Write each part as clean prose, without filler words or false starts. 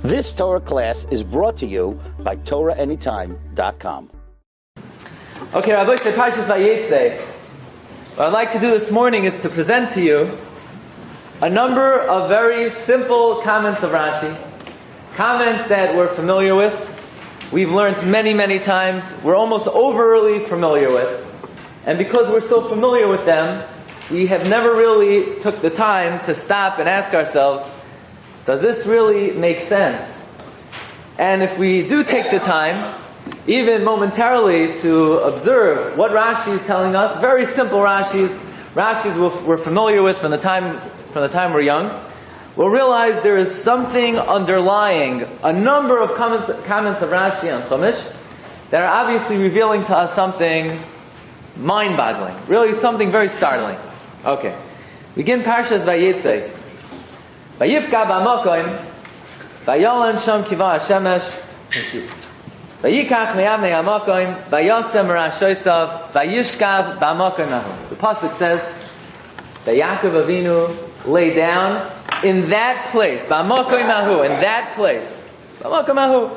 This Torah class is brought to you by TorahAnytime.com. Okay, Rabbi, say Parshas Vayeitzey. What I'd like to do this morning is to present to you a number of very simple comments of Rashi. Comments that we're familiar with. We've learned many, many times. We're almost overly familiar with. And because we're so familiar with them, we have never really took the time to stop and ask ourselves, does this really make sense? And if we do take the time, even momentarily, to observe what Rashi is telling us, very simple Rashis we're familiar with from the time we're young, we'll realize there is something underlying a number of comments of Rashi on Chumash that are obviously revealing to us something mind-boggling, really something very startling. Okay, begin Parshas Vayeitzey. Vayivka b'makom, vayolan sham kiva hashemesh. Vayikach me'avnei hamakom, vayasem ra'shosav, vayishkav b'makom ahu. The pasuk says that Yaakov Avinu lay down in that place, b'makom ahu, in that place, b'makom ahu.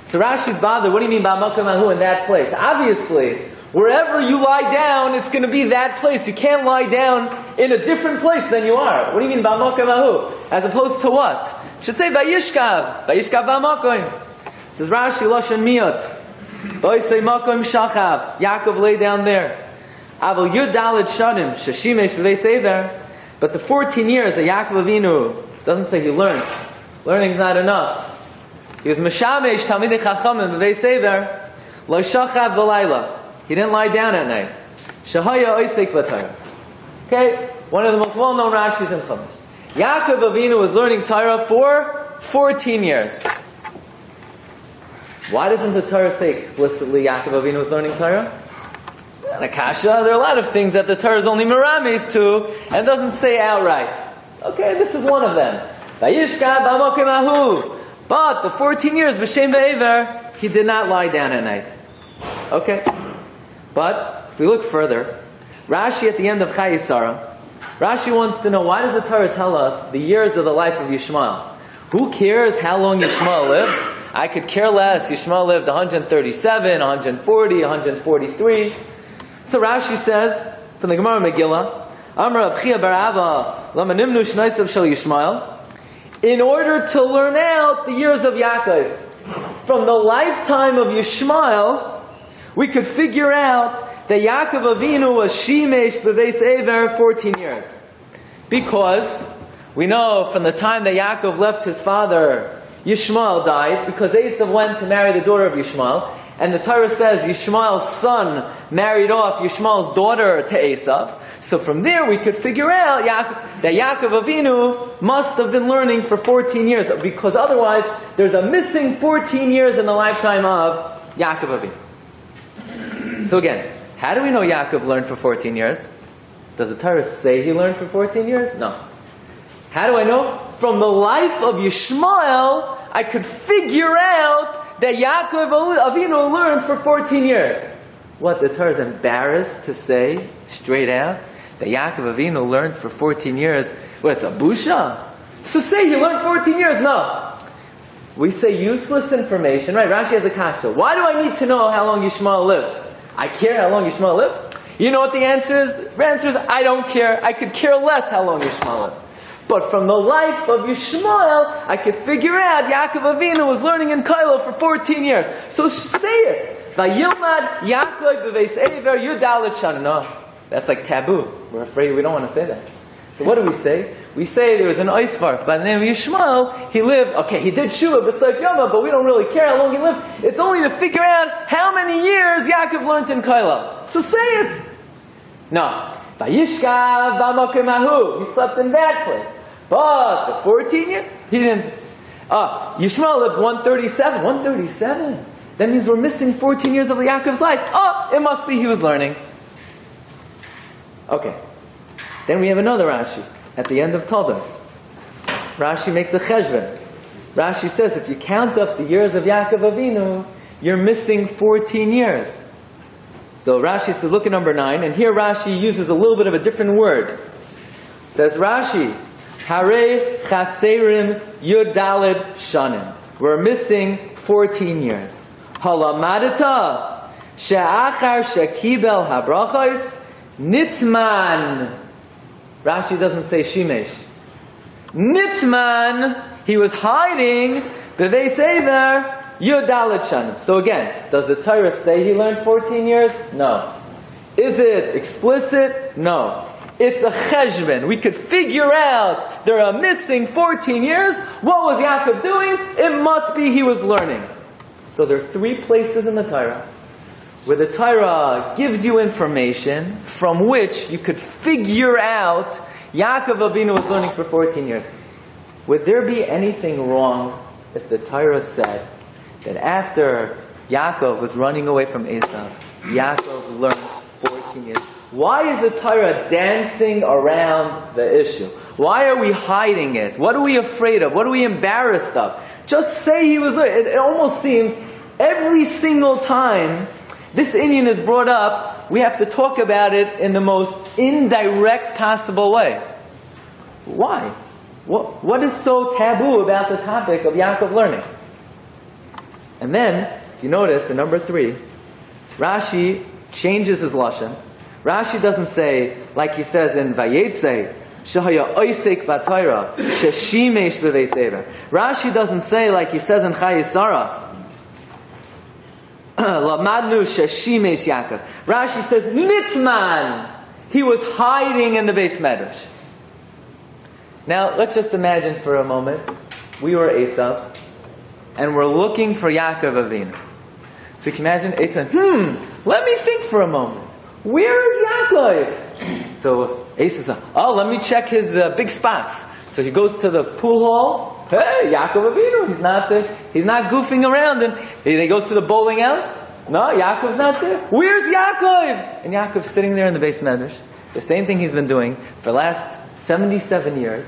So Rashi's bothered. What do you mean b'makom ahu, in that place? Obviously, wherever you lie down, it's going to be that place. You can't lie down in a different place than you are. What do you mean b'makom ahu? As opposed to what? It should say vayishkav b'makom. Says Rashi, Lashon Miyot. Vayeitzey makom shachav. Yaakov lay down there. Aval Yud Daled Shanim Sheshimesh Vayeitzey. But the 14 years that Yaakov Avinu doesn't say he learned. Learning's not enough. He was Meshamesh Talmidei Chachamim Vayeitzey. Lo shachav v'layla. He didn't lie down at night. Shahaya oisek b'Torah. Okay, one of the most well-known Rashis in Chumash. Yaakov Avinu was learning Torah for 14 years. Why doesn't the Torah say explicitly Yaakov Avinu was learning Torah? Nakasha, there are a lot of things that the Torah is only meramis to and doesn't say outright. Okay, this is one of them. Vayishka b'makom ahu. But the 14 years, b'shem ve'ever, he did not lie down at night. Okay. But if we look further, Rashi at the end of Chayei Sarah, Rashi wants to know, why does the Torah tell us the years of the life of Yishmael? Who cares how long Yishmael lived? I could care less. Yishmael lived 137, 140, 143. So Rashi says, from the Gemara Megillah, Amar Abchia bar Ava, Lama Nimnu Shnaisav Shel Yishmael, in order to learn out the years of Yaakov. From the lifetime of Yishmael, we could figure out that Yaakov Avinu was Shimesh B'Veis Ever 14 years. Because we know from the time that Yaakov left his father, Yishmael died, because Esav went to marry the daughter of Yishmael, and the Torah says Yishmael's son married off Yishmael's daughter to Esav. So from there we could figure out that Yaakov Avinu must have been learning for 14 years, because otherwise there's a missing 14 years in the lifetime of Yaakov Avinu. So again, how do we know Yaakov learned for 14 years? Does the Torah say he learned for 14 years? No. How do I know? From the life of Yishmael, I could figure out that Yaakov Avinu learned for 14 years. What, the Torah is embarrassed to say straight out that Yaakov Avinu learned for 14 years? What, it's a busha? So say he learned 14 years? No. We say useless information, right? Rashi has a kasha. Why do I need to know how long Yishmael lived? I care how long Yishmael lived? You know what the answer is? The answer is, I don't care. I could care less how long Yishmael lived. But from the life of Yishmael, I could figure out Yaakov Avinu was learning in Kailo for 14 years. So say it. Vayilmad Yaakov b'veis Ever Yudalit Shana. No, that's like taboo. We're afraid we don't want to say that. So what do we say? We say there was an oisvarf by the name of Yishmael. He lived, okay, he did Shua b'Soif Yoma, but we don't really care how long he lived. It's only to figure out how many years Yaakov learned in Kailo. So say it. No. Vayishkav b'makom ahu. He slept in that place. But the 14 years, he didn't. Yishmael lived 137. 137? That means we're missing 14 years of Yaakov's life. It must be he was learning. Okay. Then we have another Rashi at the end of Toldos. Rashi makes a cheshbon. Rashi says if you count up the years of Yaakov Avinu, you're missing 14 years. So Rashi says, look at number 9, and here Rashi uses a little bit of a different word. Says Rashi, Hare chaserim yudalid shanim. We're missing 14 years. Halamadata she'achar shekibel habrachos nitman. Rashi doesn't say shimesh. Nitman, he was hiding b'veisever yudalid shanim. So again, does the Torah say he learned 14 years? No. Is it explicit? No. It's a cheshbon. We could figure out there are missing 14 years. What was Yaakov doing? It must be he was learning. So there are 3 places in the Torah where the Torah gives you information from which you could figure out Yaakov Avinu was learning for 14 years. Would there be anything wrong if the Torah said that after Yaakov was running away from Esav, Yaakov learned 14 years? Why is the Torah dancing around the issue? Why are we hiding it? What are we afraid of? What are we embarrassed of? Just say he was learning. It almost seems every single time this Indian is brought up, we have to talk about it in the most indirect possible way. Why? What is so taboo about the topic of Yaakov learning? And then, if you notice, in number 3, Rashi changes his lashon. Rashi doesn't say, like he says in Vayeitzey, Shehaya oisek b'Torah, sheshimesh b'veisever. Rashi doesn't say, like he says in Chayesara, Lamadnu sheshimesh Yaakov. Rashi says, Nitman, he was hiding in the Beis Medrash. Now, let's just imagine for a moment, we were Esav, and we're looking for Yaakov Avinu. So you can imagine Esav, let me think for a moment. Where is Yaakov? So Esav says, let me check his big spots. So he goes to the pool hall. Hey, Yaakov Avinu, he's not there. He's not goofing around. And he goes to the bowling alley. No, Yaakov's not there. Where's Yaakov? And Yaakov's sitting there in the Beis Medrash. The same thing he's been doing for the last 77 years.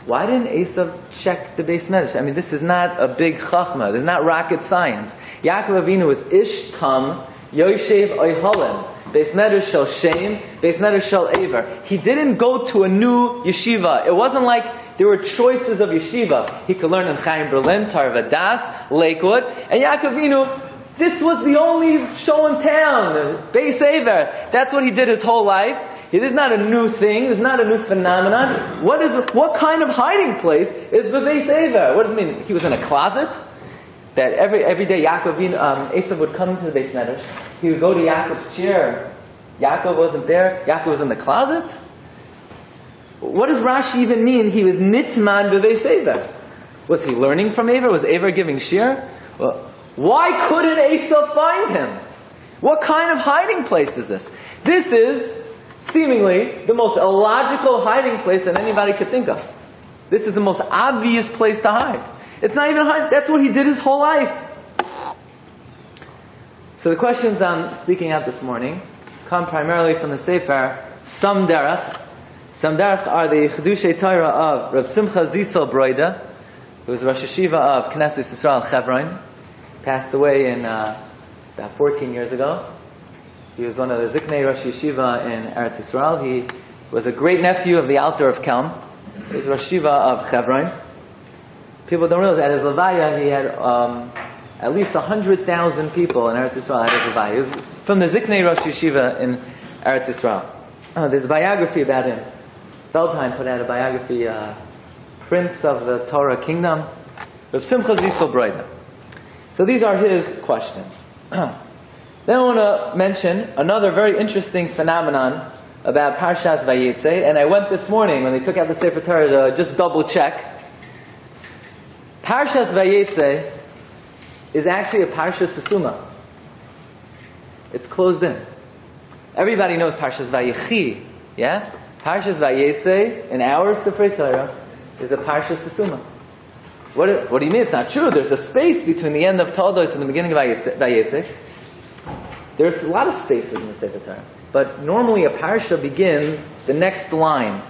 Why didn't Esav check the Beis Medrash? I mean, this is not a big chachma. This is not rocket science. Yaakov Avinu was ish tam, yoshev oyhalem. Beis Medrash shel Shem, Beis Medrash shel Aver. He didn't go to a new yeshiva. It wasn't like there were choices of yeshiva. He could learn in Chaim Berlin, Tarvadas, Lakewood. And Yaakov Avinu, this was the only show in town, Beis Aver. That's what he did his whole life. This is not a new thing. This is not a new phenomenon. What kind of hiding place is Beis Aver? What does it mean? He was in a closet? That every day Esav would come into the Beis Medrash. He would go to Yaakov's chair. Yaakov wasn't there. Yaakov was in the closet. What does Rashi even mean? He was nitman b'Beis Aver. Was he learning from Aver? Was Aver giving shiur? Well, why couldn't Esav find him? What kind of hiding place is this? This is seemingly the most illogical hiding place that anybody could think of. This is the most obvious place to hide. It's not even hard. That's what he did his whole life. So the questions I'm speaking out this morning come primarily from the Sefer Sam Derech. Sam Derech are the Chedushay Torah of Reb Simcha Zisel Broida, who was Rosh Yeshiva of Knesset Yisrael Chevron. Passed away in about 14 years ago. He was one of the Ziknei Rosh Yeshiva in Eretz Yisrael. He was a great nephew of the Alter of Kelm. He was Rosh Yeshiva of Chevron. People don't realize at his levaya he had at least 100,000 people in Eretz Yisrael at his levaya. He was from the Ziknei Rosh Yeshiva in Eretz Yisrael. There's a biography about him. Feldheim put out a biography, Prince of the Torah Kingdom, Reb Simcha Zisel Broida. So these are his questions. Then I want to mention another very interesting phenomenon about Parshas Vayeitzey, and I went this morning when they took out the Sefer Torah to just double check. Parshas Vayeitzey is actually a Parshas Sesuma. It's closed in. Everybody knows Parshas Vayechi, yeah? Parshas Vayeitzey in our Sefer Torah is a Parshas Sesuma. What do you mean? It's not true. There's a space between the end of Toldos and the beginning of Vayeitzey. There's a lot of spaces in the Sefer Torah. But normally a Parsha begins the next line.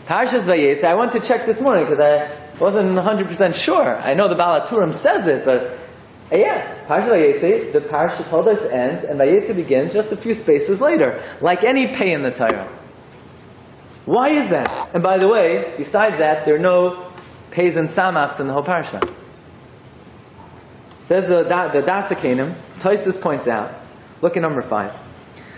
Parshas Vayeitzey, I went to check this morning because I wasn't 100% sure. I know the Baal HaTurim says it, but Parshas Vayeitzey, the Parsha Toldos ends, and Vayeitzey begins just a few spaces later, like any pei in the Torah. Why is that? And by the way, besides that, there are no Pays and Samachs in the whole Parsha. Says the Dasakanim, Tosfos points out, look at number 5.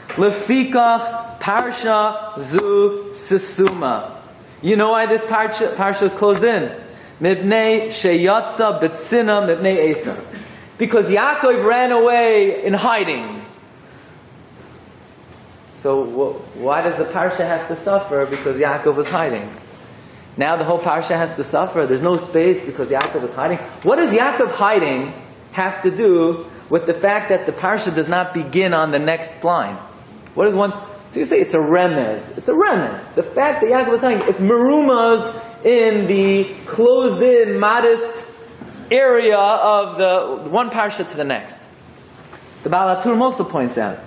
Lefikach Parsha Zu Sisuma. You know why this Parsha is closed in? Mibnei Sheyatza B'tzina Mibnei Esa. Because Yaakov ran away in hiding. So why does the Parsha have to suffer? Because Yaakov was hiding. Now the whole Parsha has to suffer. There's no space because Yaakov was hiding. What does Yaakov hiding have to do with the fact that the Parsha does not begin on the next line? What is one? So you say it's a remez. It's a remez. The fact that Yaakov was hiding, it's merumas in the closed-in, modest area of the one Parsha to the next. The Baal HaTurim also points out,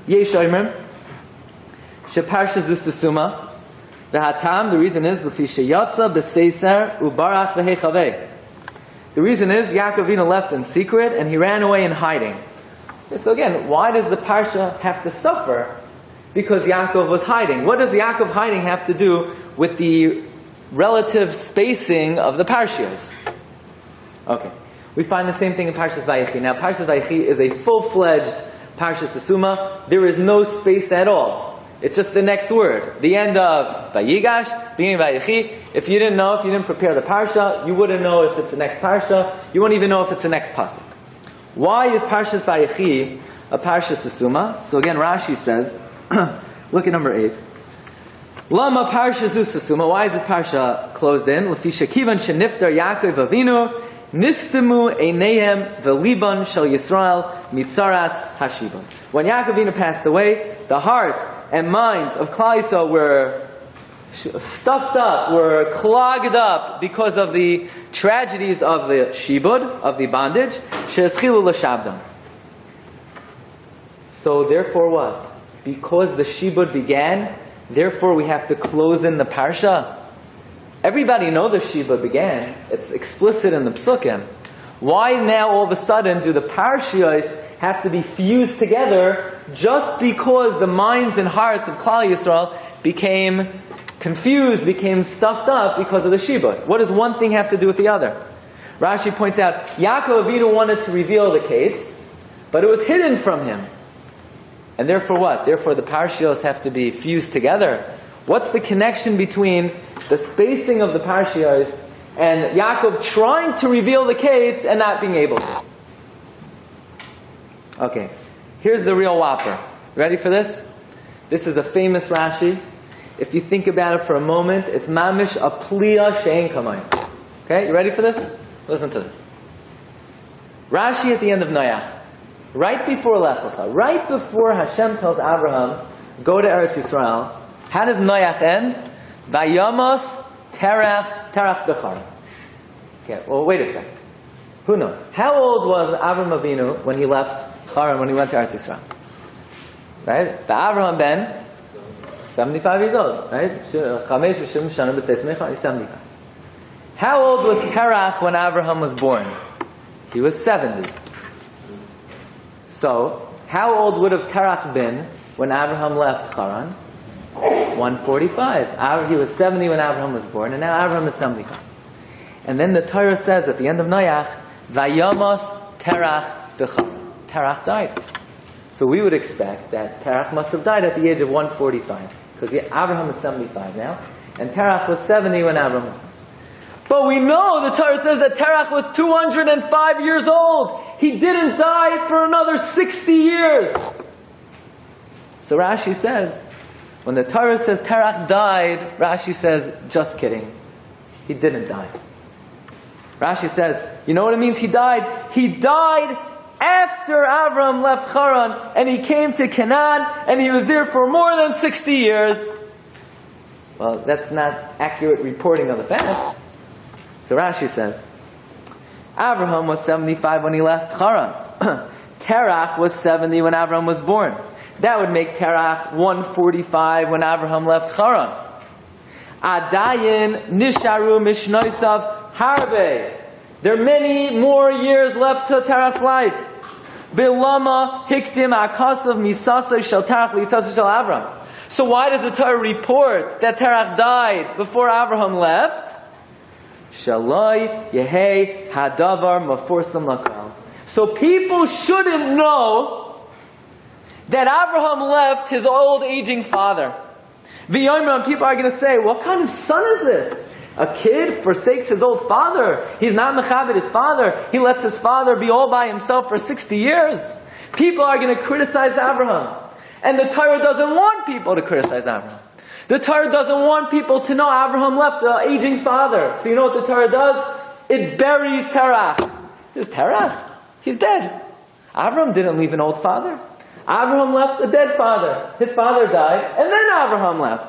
Yesh Omer, She Parsha Zu Sisuma, the Hatam, the reason is, L'fi Sheyatza B'Seiser Ubarach V'Hechavei. The reason is, Yaakov Avinu left in secret and he ran away in hiding. So again, why does the Parsha have to suffer? Because Yaakov was hiding. What does Yaakov hiding have to do with the relative spacing of the Parshas? Okay. We find the same thing in Parshas Vayeitzey. Now, Parshas Vayeitzey is a full-fledged Parshas Sisuma. There is no space at all. It's just the next word. The end of Vayigash, beginning of Vayeitzey. If you didn't know, if you didn't prepare the Parsha, you wouldn't know if it's the next Parsha. You won't even know if it's the next Pasuk. Why is Parshas Vayeitzey a Parshas Sisuma? So again, Rashi says, look at number 8. Lama Parshas Sisuma. Why is this Parsha closed in? L'fi shekivan sheniftar Yaakov Avinu Nistemu Einehem Veliban Shel Yisrael Mitzaras Hashibon. When Yaakov Avinu passed away, the hearts and minds of Klal Yisrael were stuffed up, were clogged up because of the tragedies of the shibud, of the bondage. She'eschilu l'shabdam. So therefore what? Because the shibud began, therefore we have to close in the Parsha. Everybody knows the shibud began. It's explicit in the Psukim. Why now all of a sudden do the Parshas have to be fused together just because the minds and hearts of Klal Yisrael became confused, became stuffed up because of the shibud? What does one thing have to do with the other? Rashi points out, Yaakov Avinu wanted to reveal the case, but it was hidden from him. And therefore what? Therefore the Parshas have to be fused together. What's the connection between the spacing of the Parshas and Yaakov trying to reveal the case and not being able to? Okay, here's the real whopper. Ready for this? This is a famous Rashi. If you think about it for a moment, it's mamish a pliya she'en kamayim. Okay, you ready for this? Listen to this. Rashi at the end of Noach, right before Lech Lecha, right before Hashem tells Abraham, go to Eretz Yisrael, how does Noach end? Vayamos terach b'charan. Okay, well wait a second. Who knows? How old was Avraham Avinu when he left Haran, when he went to Eretz Yisrael? Right? The Avraham ben 75 years old, right? He's 75. How old was Terach when Abraham was born? He was 70. So, how old would have Terach been when Abraham left Haran? 145. He was 70 when Abraham was born, and now Abraham is 75. And then the Torah says at the end of Noach, Vayamos Terach b'charan. Terach died. So we would expect that Terach must have died at the age of 145. Because Abraham is 75 now, and Terach was 70 when Abraham was born. But we know the Torah says that Terach was 205 years old. He didn't die for another 60 years. So Rashi says, when the Torah says Terach died, Rashi says, just kidding. He didn't die. Rashi says, you know what it means he died? He died after Avram left Haran and he came to Canaan and he was there for more than 60 years. Well, that's not accurate reporting of the facts. So Rashi says, Abraham was 75 when he left Haran. Terach was 70 when Avram was born. That would make Terach 145 when Abraham left Haran. Adayin nisharu mishnoisav harbe. There are many more years left to Terach's life. Bilama hiktim akasav misasay shel Terach litzasay shel Avram. So why does the Torah report that Terach died before Abraham left? Shaloi Yehei Hadavar Mafursam Lakal. So people shouldn't know that Abraham left his old aging father. V'yomer, people are going to say, what kind of son is this? A kid forsakes his old father. He's not mechabed his father. He lets his father be all by himself for 60 years. People are going to criticize Abraham. And the Torah doesn't want people to criticize Abraham. The Torah doesn't want people to know Abraham left an aging father. So you know what the Torah does? It buries Terach. Is Terach? He's dead. Abraham didn't leave an old father. Abraham left a dead father. His father died, and then Abraham left.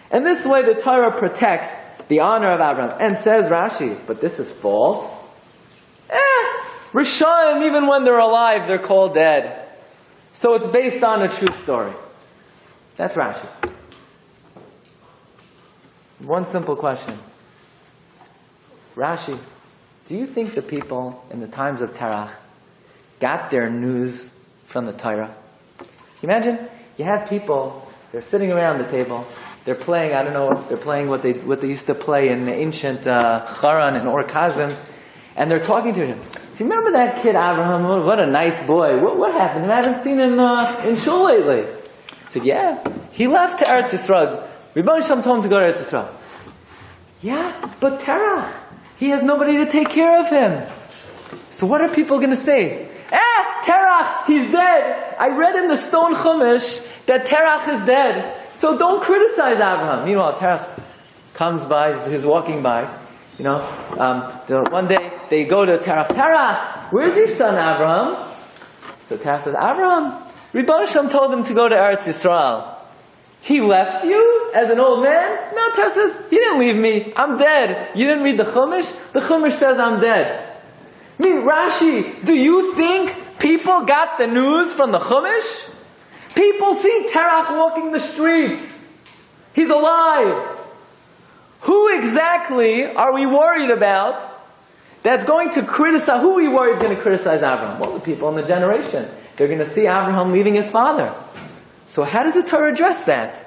And this way the Torah protects the honor of Abraham. And says Rashi, but this is false. Rishayim, even when they're alive, they're called dead. So it's based on a true story. That's Rashi. One simple question. Rashi, do you think the people in the times of Terach got their news from the Torah? Can you imagine? You have people, they're sitting around the table, they're playing, I don't know, they're playing what they used to play in the ancient Charan and Or Kazim, and they're talking to him. Do you remember that kid Abraham? What a nice boy. What happened? I haven't seen him in shul lately. I said, yeah, he left to Eretz Yisrael. Rebbeinu Shalom told him to go to Eretz Yisrael. Yeah, but Terach, he has nobody to take care of him. So what are people going to say? Terach, he's dead. I read in the stone Chumash that Terach is dead. So don't criticize Abraham. Meanwhile, Terach comes by, he's walking by. One day they go to Terach. Terach, where's your son Abraham? So Terach says, Abraham, Rebbeinu Shalom told him to go to Eretz Yisrael. He left you as an old man? No, Terach says, he didn't leave me. I'm dead. You didn't read the Chumash? The Chumash says I'm dead. I mean, Rashi, do you think people got the news from the Chumash? People see Terach walking the streets. He's alive. Who exactly are we worried about that's going to criticize? Who are we worried is going to criticize Abraham? Well, the people in the generation. They're going to see Abraham leaving his father. So how does the Torah address that?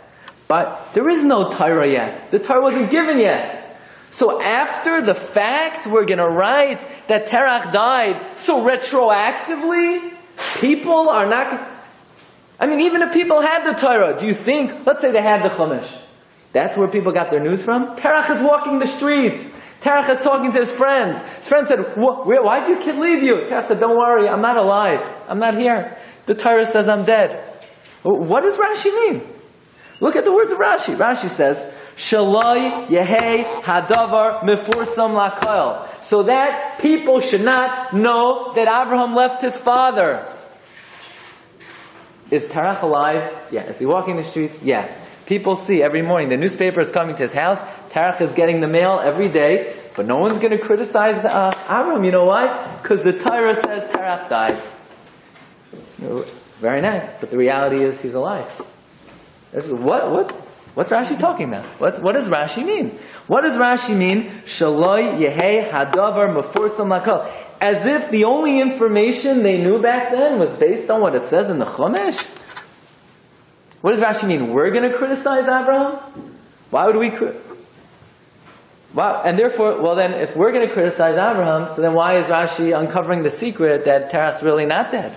But there is no Torah yet. The Torah wasn't given yet. So after the fact, we're going to write that Terach died. So retroactively, people are not... I mean, even if people had the Torah, do you think... Let's say they had the Chumash. That's where people got their news from? Terach is walking the streets. Terach is talking to his friends. His friend said, why did your kid leave you? Terach said, don't worry, I'm not alive. I'm not here. The Torah says I'm dead. What does Rashi mean? Look at the words of Rashi. Rashi says, Shaloi Yehei Hadavar Mefursam Lakal. So that people should not know that Abraham left his father. Is Terach alive? Yeah. Is he walking the streets? Yeah. People see every morning, the newspaper is coming to his house, Terach is getting the mail every day, but no one's going to criticize Abraham. You know why? Because the Torah says Terach died. Very nice, but the reality is he's alive. What's Rashi talking about? What does Rashi mean? What does Rashi mean? Shaloi Yehei Hadavar Mefursam Lakal. As if the only information they knew back then was based on what it says in the Chumash? What does Rashi mean? We're going to criticize Abraham? Why would we? And therefore, well then, if we're going to criticize Abraham, so then why is Rashi uncovering the secret that Terach's really not dead?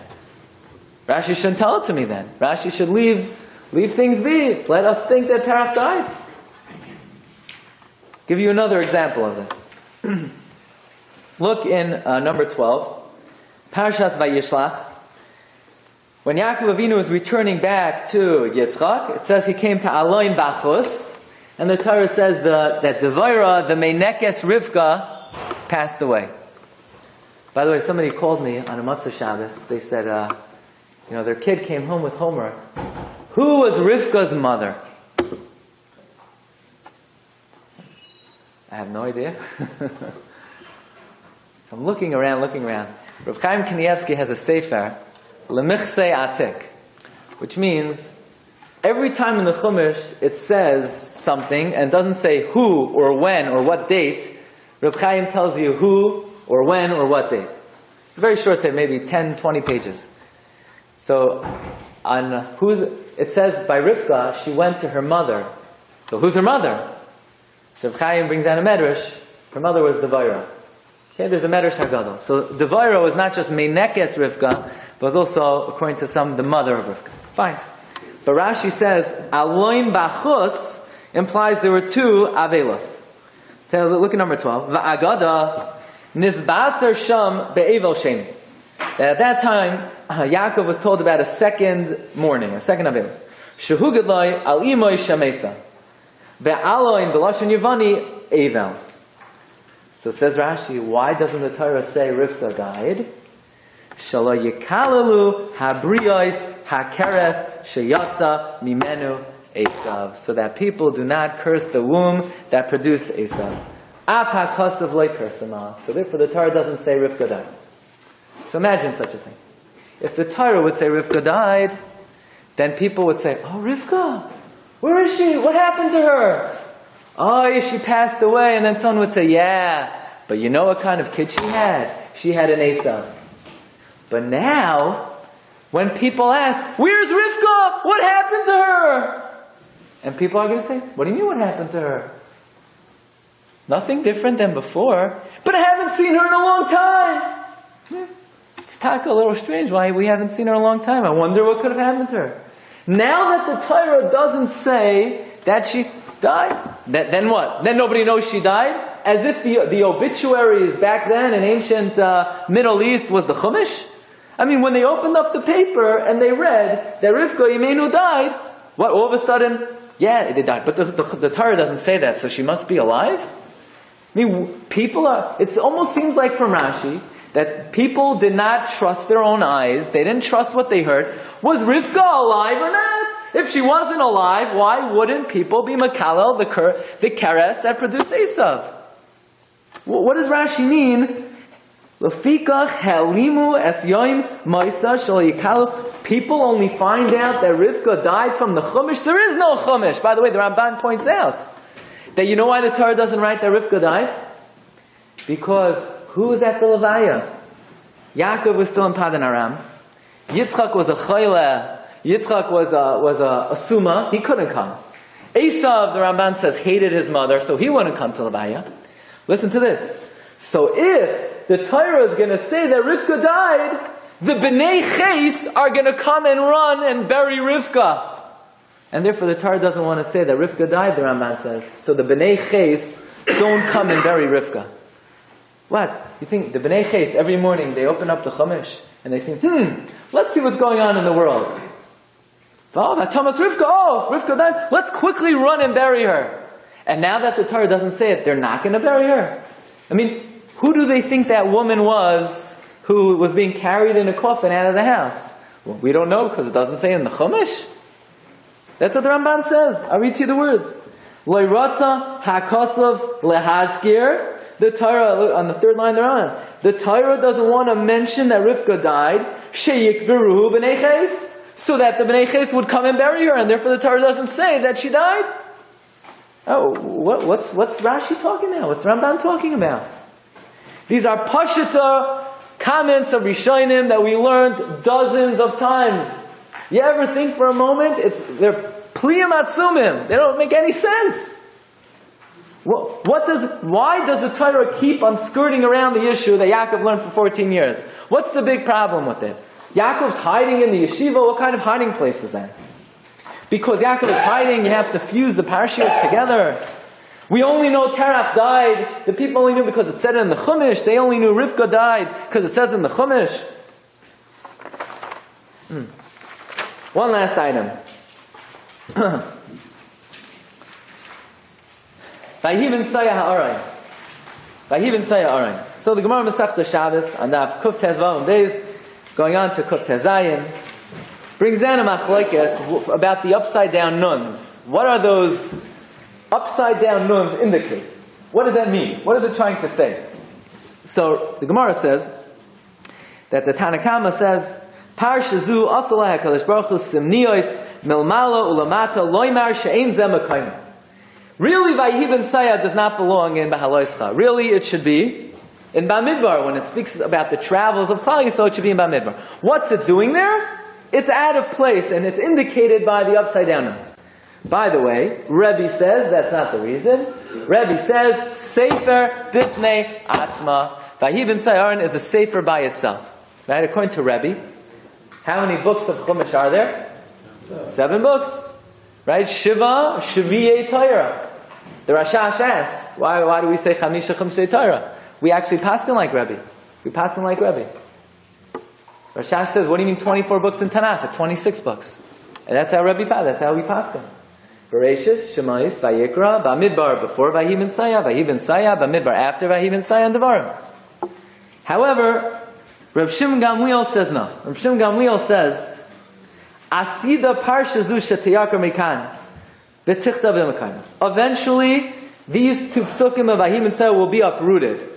Rashi shouldn't tell it to me then. Rashi should leave things be. Let us think that Terach died. Give you another example of this. Look in number 12, Parshas Vayishlach. When Yaakov Avinu was returning back to Yitzchak, it says he came to Aloin Bachus, and the Torah says that Devorah, the Meinekes Rivka, passed away. By the way, somebody called me on a Matzah Shabbos. They said, their kid came home with homework. Who was Rivka's mother? I have no idea. I'm looking around. Rav Chaim Kanievsky has a sefer, Lemichsei Atik, which means every time in the Chumash it says something and doesn't say who or when or what date, Rav Chaim tells you who or when or what date. It's a very short sefer, maybe 10, 20 pages. So it says by Rivka, she went to her mother. So who's her mother? So Reb Chaim brings down a medrash. Her mother was Devorah. Okay, there's a medrash Haggadah. So Devorah was not just Meinekes Rivka, but was also, according to some, the mother of Rivka. Fine. But Rashi says, Aloin Bachus implies there were two Avelos. Look at number 12. Va'agada Nizbaser Sham Be'evel Shem. At that time, Yaakov was told about a second mourning, a second Avelos. Shehu Gedlai Al Imoy Shamesa. Ve'aloin B'lashon Yevani Evel. So says Rashi, why doesn't the Torah say Rivka died? Shalo Yikalalu Habriyos Hakeres Sheyatza Mimenu Esav. So that people do not curse the womb that produced Esav. Af HaKasav Lo Persama. So therefore the Torah doesn't say Rivka died. So imagine such a thing. If the Torah would say Rivka died, then people would say, oh, Rivka, where is she? What happened to her? Oh, she passed away. And then someone would say, yeah, but you know what kind of kid she had? She had an Esav. But now, when people ask, where's Rivka? What happened to her? And people are going to say, what do you mean what happened to her? Nothing different than before. But I haven't seen her in a long time. It's a little strange why we haven't seen her in a long time. I wonder what could have happened to her. Now that the Torah doesn't say that she died, then what? Then nobody knows she died? As if the obituaries back then in ancient Middle East was the Chumash? I mean, when they opened up the paper and they read that Rivka Imenu died, what, all of a sudden, yeah, they died. But the Torah doesn't say that, so she must be alive? I mean, it almost seems like from Rashi, that people did not trust their own eyes. They didn't trust what they heard. Was Rivka alive or not? If she wasn't alive, why wouldn't people be Makalel, the keres that produced Esav? What does Rashi mean? People only find out that Rivka died from the Chumash. There is no Chumash. By the way, the Ramban points out that you know why the Torah doesn't write that Rivka died? Because who was at the Levaya? Yaakov was still in Padan Aram. Yitzchak was a Chayla. Yitzchak was a Suma. He couldn't come. Esav, the Ramban says, hated his mother, so he wouldn't come to Levaya. Listen to this. So if the Torah is going to say that Rivka died, the Bnei Ches are going to come and run and bury Rivka. And therefore the Torah doesn't want to say that Rivka died, the Ramban says. So the Bnei Ches don't come and bury Rivka. What? You think the Bnei Ches, every morning they open up the Chumash and they say, let's see what's going on in the world. Oh, Thomas Rivka, Rivka died. Let's quickly run and bury her. And now that the Torah doesn't say it, they're not going to bury her. I mean, who do they think that woman was who was being carried in a coffin out of the house? Well, we don't know because it doesn't say in the Chumash. That's what the Ramban says. I'll read to you the words. Lo ratza hakasav lehazkir. The Torah, on the third line they're on, the Torah doesn't want to mention that Rivka died, sheyikbiruhu b'nei ches, so that the b'nei ches would come and bury her, and therefore the Torah doesn't say that she died. Oh, what's Rashi talking about? What's Ramban talking about? These are Pashita comments of Rishonim that we learned dozens of times. You ever think for a moment, they're pliyim atzumim. They don't make any sense. Why does the Torah keep on skirting around the issue that Yaakov learned for 14 years? What's the big problem with it? Yaakov's hiding in the yeshiva. What kind of hiding place is that? Because Yaakov is hiding, you have to fuse the Parshas together. We only know Terach died. The people only knew because it said in the Chumash. They only knew Rivka died because it says in the Chumash. One last item. Vayhiven Saya Ha'aray. Vayhiven Saya Ha'aray. So the Gemara Masechta Shabbos, on Daf Kuf Tezvav days, going on to Kuf Tezayin, brings down a machlokes about the upside down nuns. What are those upside down nuns indicate? What does that mean? What is it trying to say? So the Gemara says that the Tanakama says, Parsha zu asalei HaKadosh Baruch Hu simniyos milmala ulamata loymar she'ein zeh mekayim. Really, Vayhiven Saya does not belong in Bahaloischa. Really, it should be in Bamidbar. When it speaks about the travels of Klal Yisrael, it should be in Bamidbar. What's it doing there? it's out of place, and it's indicated by the upside down. By the way, Rabbi says that's not the reason. Rabbi says, Sefer Bifnei Atzma. Vayhi ben Sayaron is a Sefer by itself. Right? According to Rabbi, how many books of Chumash are there? 7 books. Right? Shiva, Shiviyei Torah. The Rashash asks, why do we say Chamisha Chumshei Torah? We actually paskin like Rabbi. We paskin like Rabbi. Rashash says, what do you mean 24 books in Tanakh? 26 books. And that's how Rabbi that's how we paskin. Bereshis, Shemais, Vayikra, Bamidbar before Vayhi ben Saya, Bamidbar after Vayhi ben Saya, and Devarim. However, Reb Shimon Gamliel says no. Reb Shimon Gamliel says, Asida Parshas shetiyakar mekan, v'tichtav v'mekayim. Eventually, these 2 psukim of Vayhi ben Saya will be uprooted.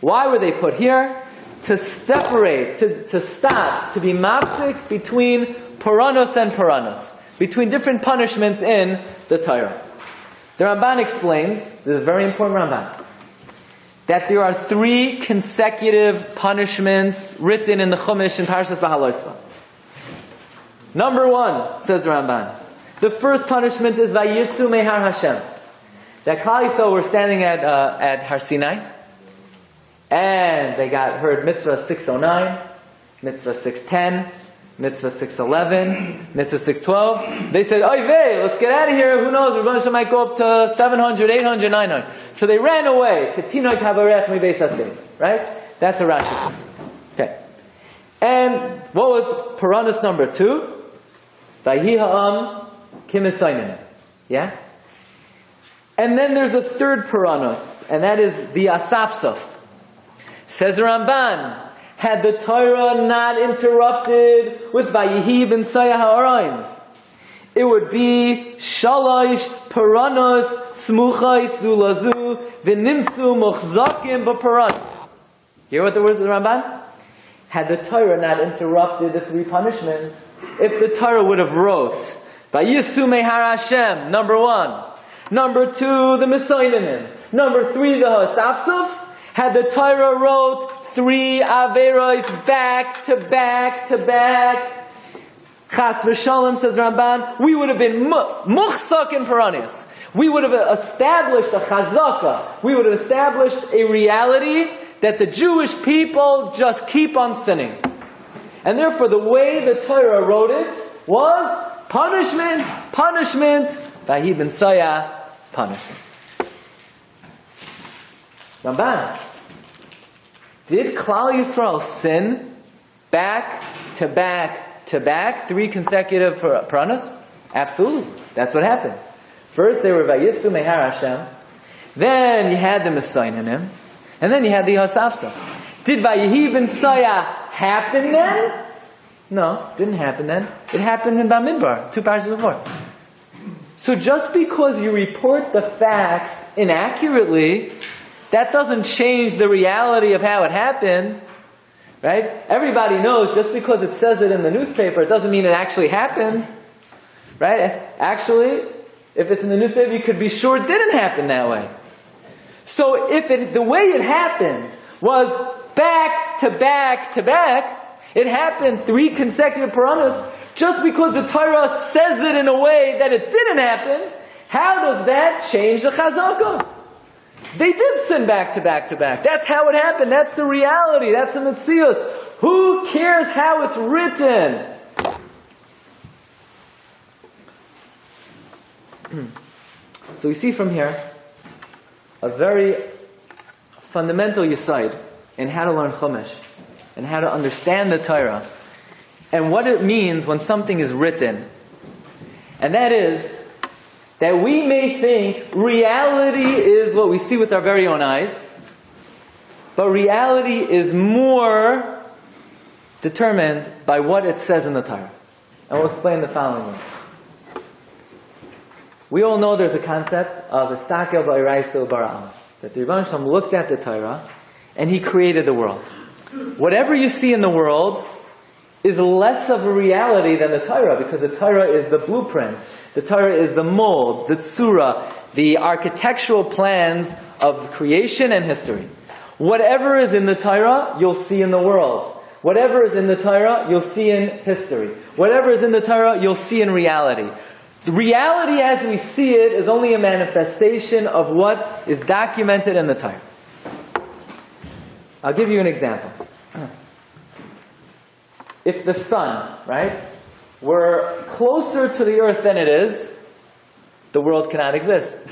Why were they put here? To separate, to stop, to be mafsik between Puranos and Puranos, between different punishments in the Torah. The Ramban explains, this is a very important Ramban, that there are 3 consecutive punishments written in the Chumash in Parshas Bahaloisva. Number 1, says the Ramban, the first punishment is Vayisu Mehar Hashem. That Klal Yisrael were standing at Har Sinai, and they heard Mitzvah 609, Mitzvah 610, Mitzvah 611, Mitzvah 612. They said, Oy vey, let's get out of here. Who knows? Rebbe Hashem might go up to 700, 800, 900. So they ran away. Ketinoy kabarech mi beis hasim. Right? That's what Rashi says. Okay. And what was Puranos number 2? Vayhi ha'am kimisaynim. Yeah? And then there's a third Puranos, and that is the Asafsaf. Says Ramban, had the Torah not interrupted with Vayihi ben Saya ha'araim, it would be Shalosh Puranos Smuchai Sulazu V'nimtzu Muchzakim B'Puranos. Hear what the words of the Ramban? Had the Torah not interrupted the 3 punishments, if the Torah would have wrote Vayisu Mehar Hashem, number 1, number 2, the Mesainim, number 3, the Hasafsuf, had the Torah wrote 3 Averos back to back to back, Chas v'shalom, says Ramban, we would have been muchsak in Puranos. We would have established a chazaka. We would have established a reality that the Jewish people just keep on sinning. And therefore the way the Torah wrote it was punishment, punishment, Vayhi ben Saya, punishment. Ramban, did Klal Yisrael sin back to back to back 3 consecutive Puranos? Absolutely. That's what happened. First they were Vayisu Mehar Hashem, then you had the Mesainim, and then you had the Hasafsa. Did Vayihi ben Saya happen then? No, didn't happen then. It happened in Bamidbar, 2 parsha's before. So just because you report the facts inaccurately, that doesn't change the reality of how it happened, right? Everybody knows just because it says it in the newspaper, it doesn't mean it actually happened, right? Actually, if it's in the newspaper, you could be sure it didn't happen that way. So if the way it happened was back to back to back, it happened 3 consecutive Puranos, just because the Torah says it in a way that it didn't happen, how does that change the chazakah? They did sin back to back to back. That's how it happened. That's the reality. That's the metzius. Who cares how it's written? So we see from here a very fundamental yesod in how to learn Chumash and how to understand the Torah and what it means when something is written. And that is that we may think reality is what we see with our very own eyes, but reality is more determined by what it says in the Torah. And we'll explain the following way. We all know there's a concept of Estakel B'Iraiso Bara'am, that the Rebbe Shalom looked at the Torah and he created the world. Whatever you see in the world is less of a reality than the Torah, because the Torah is the blueprint. The Torah is the mold, the tzura, the architectural plans of creation and history. Whatever is in the Torah, you'll see in the world. Whatever is in the Torah, you'll see in history. Whatever is in the Torah, you'll see in reality. The reality as we see it is only a manifestation of what is documented in the Torah. I'll give you an example. If the sun, right, were closer to the earth than it is, the world cannot exist.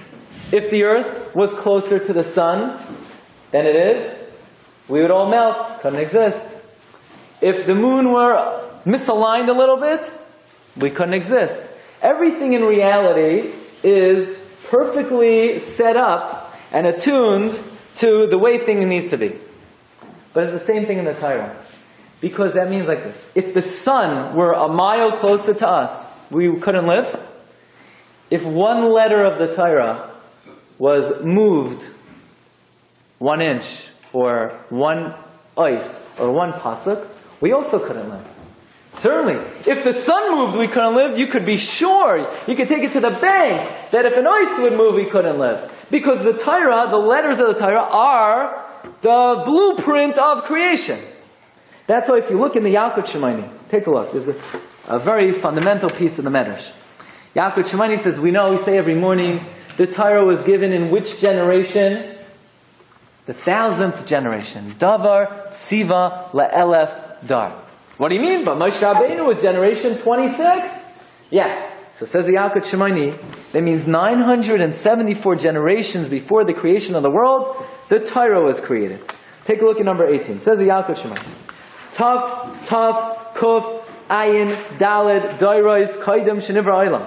If the earth was closer to the sun than it is, we would all melt, couldn't exist. If the moon were misaligned a little bit, we couldn't exist. Everything in reality is perfectly set up and attuned to the way things needs to be. But it's the same thing in the Torah. Because that means like this. If the sun were a mile closer to us, we couldn't live. If one letter of the Torah was moved 1 inch, or one ice, or one pasuk, we also couldn't live. Certainly, if the sun moved, we couldn't live. You could be sure, you could take it to the bank, that if an ice would move, we couldn't live. Because the Torah, the letters of the Torah, are the blueprint of creation. That's why if you look in the Yalkut Shemaini, take a look. There's a very fundamental piece of the Medrash. Yalkut Shemaini says, we say every morning, the Torah was given in which generation? The 1000th generation. Davar Tziva Le'elef Dar. What do you mean? But Moshe Rabbeinu was generation 26? Yeah. So it says the Yalkut Shemaini, that means 974 generations before the creation of the world, the Torah was created. Take a look at number 18. It says the Yalkut Shemaini. Taf, Kuf, Ayin, Daled, Dairois, Kaidem, Shenivra Olam.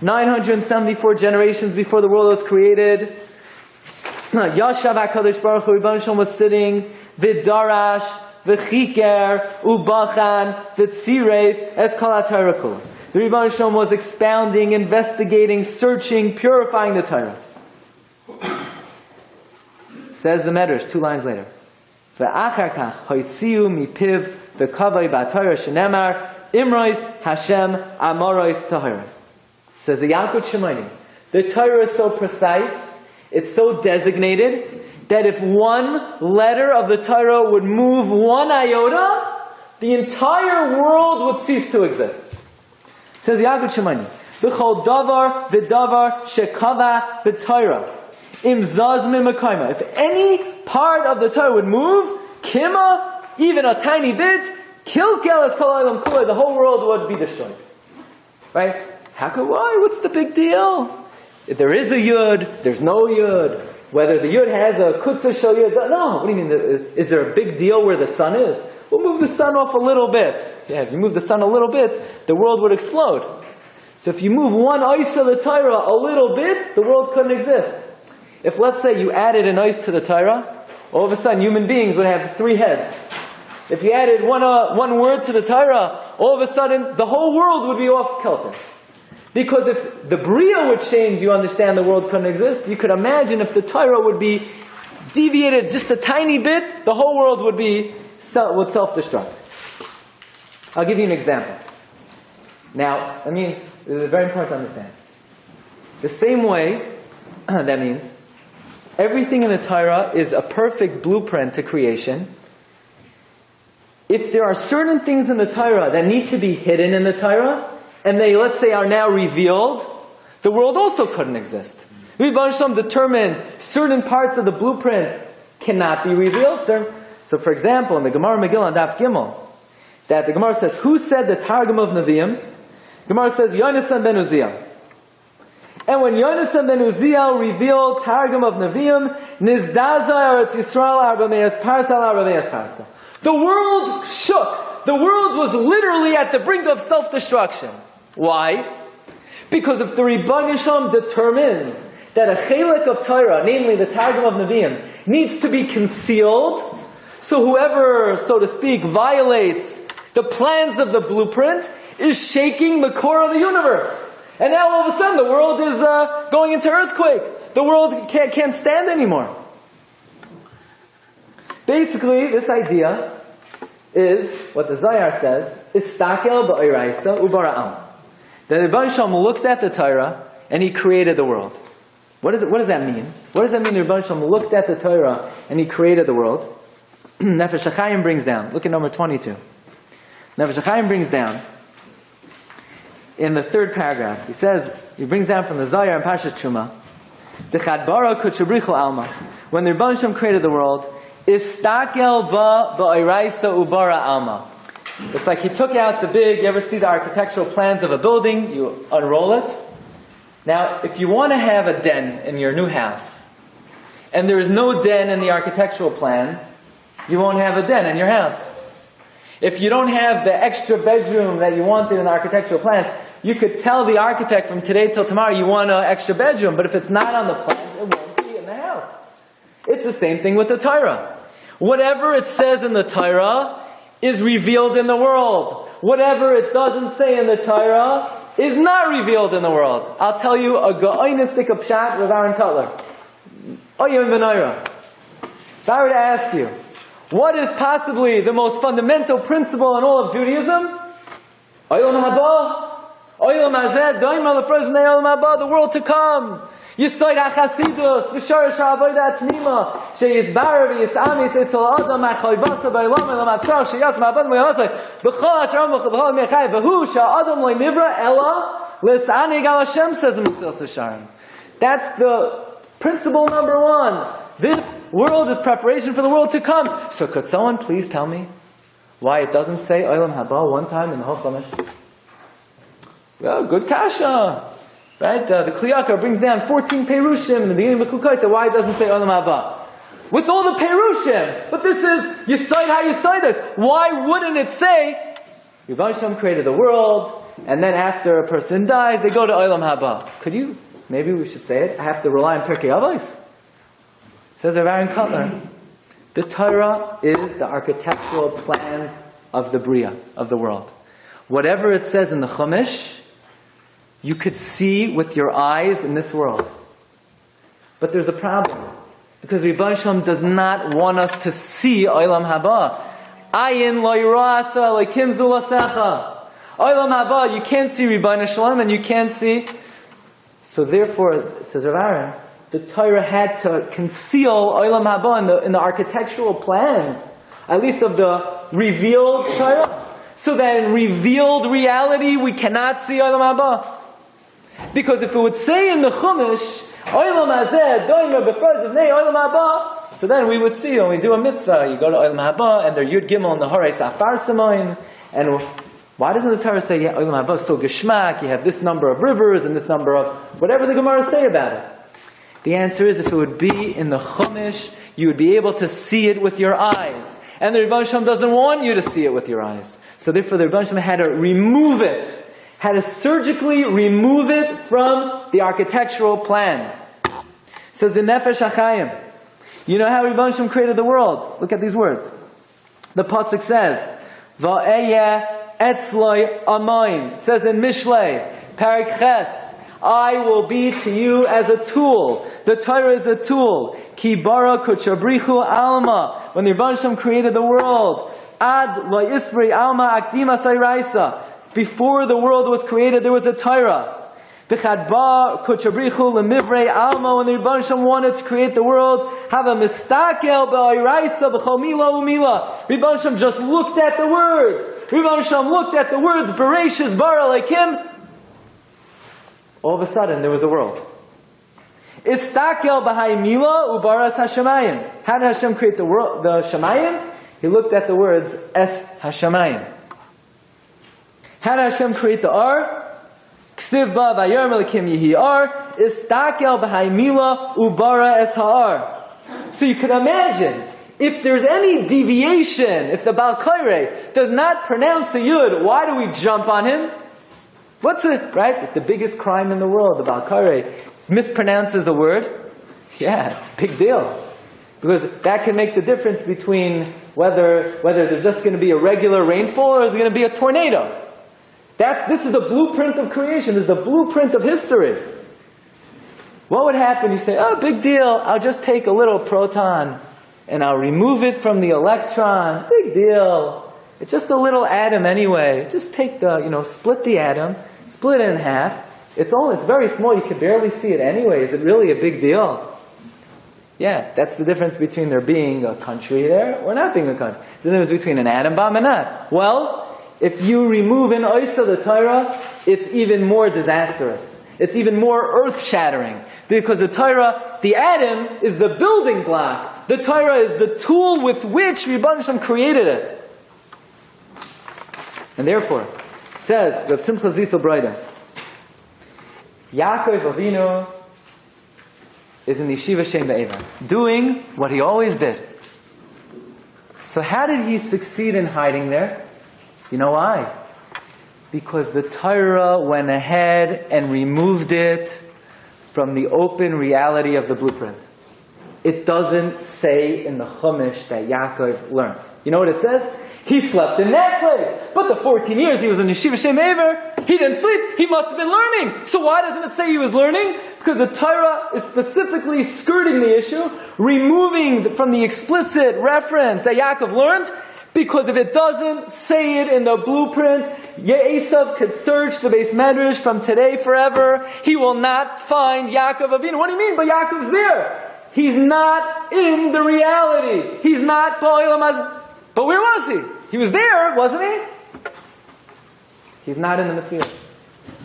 974 generations before the world was created. Yashav HaKadosh Baruch Hu, Rebbeinu Shalom was sitting, V'darash, V'chiker, Ubachan, V'tzireif, Es Kol HaTorah Kula. The Rebbeinu Shalom was expounding, investigating, searching, purifying the Torah. Says the Medrash, 2 lines later. V'achar kach hoitziu mipiv v'kavai b'Torah shenemar imrois Hashem amoros tahiros. Says the Yalkut Shemaini. The Torah is so precise, it's so designated, that if one letter of the Torah would move 1 iota, the entire world would cease to exist. Says the Yalkut Shemaini. V'chol davar v'davar shekava v'Torah. Im zaz mimakayma. If any part of the Torah would move, kima, even a tiny bit, kilkel es kol ha'olam kulei, the whole world would be destroyed. Right? Why? What's the big deal? If there is a yud, there's no yud. Whether the yud has a kutzah shel yud, no. What do you mean? Is there a big deal where the sun is? We'll move the sun off a little bit. Yeah, if you move the sun a little bit, the world would explode. So if you move 1 ice of the Torah a little bit, the world couldn't exist. If, let's say, you added an ice to the Torah, all of a sudden human beings would have 3 heads. If you added one word to the Torah, all of a sudden the whole world would be off kilter. Because if the Bria would change, you understand the world couldn't exist. You could imagine if the Torah would be deviated just a tiny bit, the whole world would self-destruct. I'll give you an example. Now, that means, this is very important to understand. The same way, that means, everything in the Torah is a perfect blueprint to creation. If there are certain things in the Torah that need to be hidden in the Torah, and they, let's say, are now revealed, the world also couldn't exist. Rebbeinu Shalom determined certain parts of the blueprint cannot be revealed. So, for example, in the Gemara Megillah on Daf Gimel, that the Gemara says, who said the Targum of Nevi'im? Gemara says, Yonasan ben Uziel. And when Yonasan ben Uziel revealed Targum of Nevi'im, Nizdaza Eretz Yisrael Arbameas Parsa Arbameas Parsa. The world shook. The world was literally at the brink of self-destruction. Why? Because if the Rebbeinu Shalom determined that a chelek of Torah, namely the Targum of Nevi'im, needs to be concealed, so whoever, so to speak, violates the plans of the blueprint is shaking the core of the universe. And now all of a sudden the world is going into earthquake. The world can't stand anymore. Basically, this idea is, what the Zayar says, is stakel ba'iraisa ubara'am. The Rebbeinu Shalom looked at the Torah and he created the world. What does that mean? What does that mean the Rebbeinu Shalom looked at the Torah and he created the world? Nefesh HaChaim brings down. Look at number 22. Nefesh HaChaim brings down in the third paragraph. He brings down from the Zohar and Parshas Truma, the Chadbara Kutshabrichel Alma. When the Rebbeinu Shem created the world, Istakel ba ba'iraisa ubara alma. It's like he took out the big, you ever see the architectural plans of a building? You unroll it. Now, if you want to have a den in your new house, and there is no den in the architectural plans, you won't have a den in your house. If you don't have the extra bedroom that you wanted in the architectural plans, you could tell the architect from today till tomorrow you want an extra bedroom, but if it's not on the plans, it won't be in the house. It's the same thing with the Torah. Whatever it says in the Torah is revealed in the world. Whatever it doesn't say in the Torah is not revealed in the world. I'll tell you a ga'onistic pshat with Aaron Cutler. Oyim v'noira. If I were to ask you, what is possibly the most fundamental principle in all of Judaism? Oylama haba, oylama hazeh, doima lefroz b'nei olam haba, the world to come. Yisoid HaChasidus, v'shorish ha'avodah atmima, she'yizbar v'yis'amis etzel adam ha'choybasa b'oylama l'matzar she'yas ma'abad m'yamasa b'chol asheram b'chol me'chai v'hu she'adam lo nivra ela l's'anig al Hashem, says in Mesil Sesharim. That's the principle number one. This world is preparation for the world to come. So could someone please tell me why it doesn't say Olam Haba one time in the whole Chumash? Well, good kasha. Right? The Kli Yakar brings down 14 Perushim in the beginning of the Chukai, so why it doesn't say Olam Haba? With all the Perushim! But this is Yisoid HaYisoidus. Why wouldn't it say Rebbe Shem created the world, and then after a person dies, they go to Olam Haba? Could you? Maybe we should say it. I have to rely on Pirkei Avos. Says Aaron Cutler, the Torah is the architectural plans of the Bria, of the world. Whatever it says in the Chumash, you could see with your eyes in this world. But there's a problem. Because Rebbe Shem does not want us to see Olam Haba. Ayin lo yira'asa elokim zu lasecha. Olam Haba, you can't see Rebbeinu Shalom and you can't see. So therefore, says Rav Aaron, the Torah had to conceal oylama haba in the architectural plans, at least of the revealed Torah, so that in revealed reality we cannot see oylama haba. Because if it would say in the Chumash, oylama hazeh doimer b'froz b'nei oylama haba, so then we would see when we do a mitzvah, you go to oylama haba and there Yud Gimel and the Horei Safar Samoin, and why doesn't the Torah say, yeah, oylama haba is so geshmak, you have this number of rivers and this number of whatever the Gemara say about it? The answer is, if it would be in the Chumash, you would be able to see it with your eyes. And the Rebbe Shem doesn't want you to see it with your eyes. So therefore the Rebbe Shem had to remove it. Had to surgically remove it from the architectural plans. It says the Nefesh HaChaim. You know how Rebbe Shem created the world? Look at these words. The Pasuk says, Va'eyeh etzloi amoin. It says in Mishlei, Parak Ches, I will be to you as a tool. The Torah is a tool. Ki bara kuchabrichu alma. When the Rebbe Shem created the world, ad lo isbri alma akdima sayraisa. Before the world was created, there was a Torah. V'chad ba kuchabrichu lemivrei alma. When the Rebbe Shem wanted to create the world, have a mistakel ba'iraisa b'chol mila u'mila. Rebbe Shem just looked at the words. Rebbe Shem looked at the words. Bereshis bara like him. All of a sudden, there was a world. Istakel b'hai mila ubaras hashamayim. How did Hashem create the world, the shamayim? He looked at the words es hashamayim. How did Hashem create the ar? Ksiv ba vayom elikim yihi ar. Istakel b'hai mila ubara es ha'ar. So you can imagine, if there's any deviation, if the Baal Kaireh does not pronounce a yud, why do we jump on him? What's it, right? The biggest crime in the world, the Baal Kaireh mispronounces a word. Yeah, it's a big deal. Because that can make the difference between whether there's just going to be a regular rainfall or is going to be a tornado. This is the blueprint of creation. This is the blueprint of history. What would happen? You say, oh, big deal. I'll just take a little proton and I'll remove it from the electron. Big deal. It's just a little atom anyway. Just take split the atom, split it in half. It's very small. You can barely see it anyway. Is it really a big deal? Yeah, that's the difference between there being a country there or not being a country. The difference between an atom bomb and not. Well, If you remove an oisa the Torah, it's even more disastrous. It's even more earth-shattering. Because the Torah, the atom, is the building block. The Torah is the tool with which Rebbeinu Shalom created it. And therefore, says Reb Simcha Zisel Breiter, Yaakov Avinu is in Yeshiva Shem Be'ever, doing what he always did. So how did he succeed in hiding there? You know why? Because the Torah went ahead and removed it from the open reality of the blueprint. It doesn't say in the Chumash that Yaakov learned. You know what it says? He slept in that place. But the 14 years he was in Yeshiva Shem Ever, he didn't sleep. He must have been learning. So why doesn't it say he was learning? Because the Torah is specifically skirting the issue, removing from the explicit reference that Yaakov learned. Because if it doesn't say it in the blueprint, Esav could search the Beis Medrash from today forever. He will not find Yaakov Avinu. What do you mean? But Yaakov's there. He's not in the reality. He's not oylama. But where was he? He was there, wasn't he? He's not in the Messiah.